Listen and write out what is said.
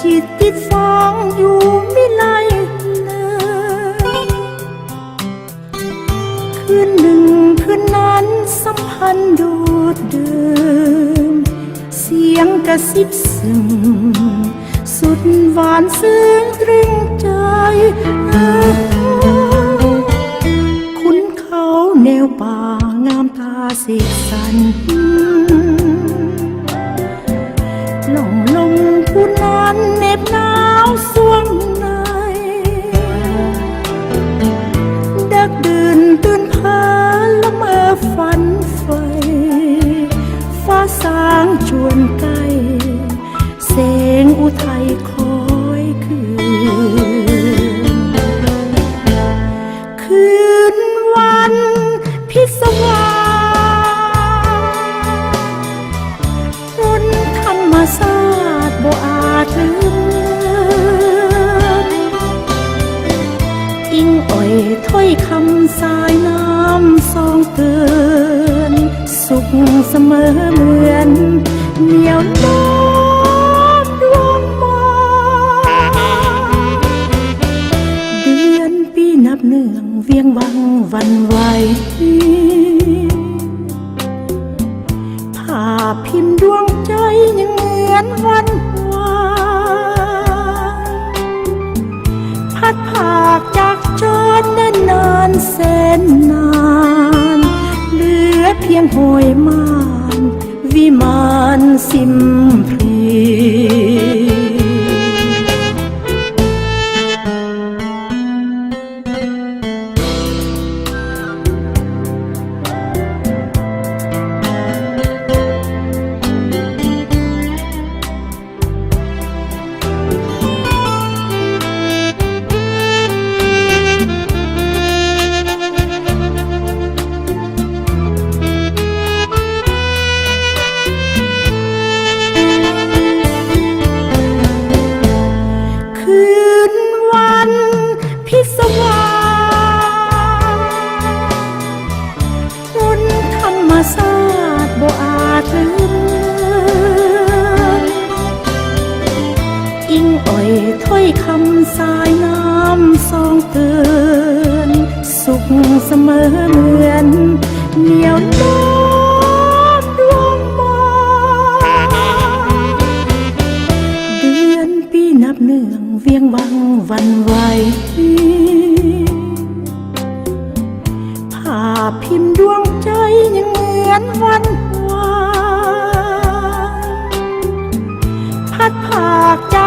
จิตติดฟองอยู่ไม่ไล่เลยคืนหนึ่งคืนนั้นสัมพันธ์โดดเดิมเสียงกระซิบซึมสุดหวานซึ้งตรึงใจคุ้นเขาแนวป่างามตาเสกสรรหลงลงผู้นั้นเหน็บหนาวสวงในดักดื่นตื่นเพ้อละเมอฝันไฟฟ้าสางจวนใกล้เสียงอุทัยคอยคืนวันพิศวาสรนธรรมศาสตร์บ่อาจลืมอิงอ่อยถ้อยคำสายน้ำซองเตือนสุขเสมอเหมือนเหนียวน้ำดวงมาเดือนปีนับเนื่องเวียงวังวันไหวภาพพิมพ์ดวงใจยังเหมือนวันวานพัดผากจากจรเนิ่นนานแสนนานเหลือเพียงโหยมานวิมานสิมพลีพิศวาสรนธรรมศาสตร์บ่อาจลืมอิงอ่อยถ้อยคำสายน้ำซองเตือนสุขเสมอเหมือนเหนียวน้ำดวงมาเดือนปีนับเนื่องเวียงวังวันไหวภาพพิมพ์ดวงใจยังเหมือนวันวานพัดผากจาก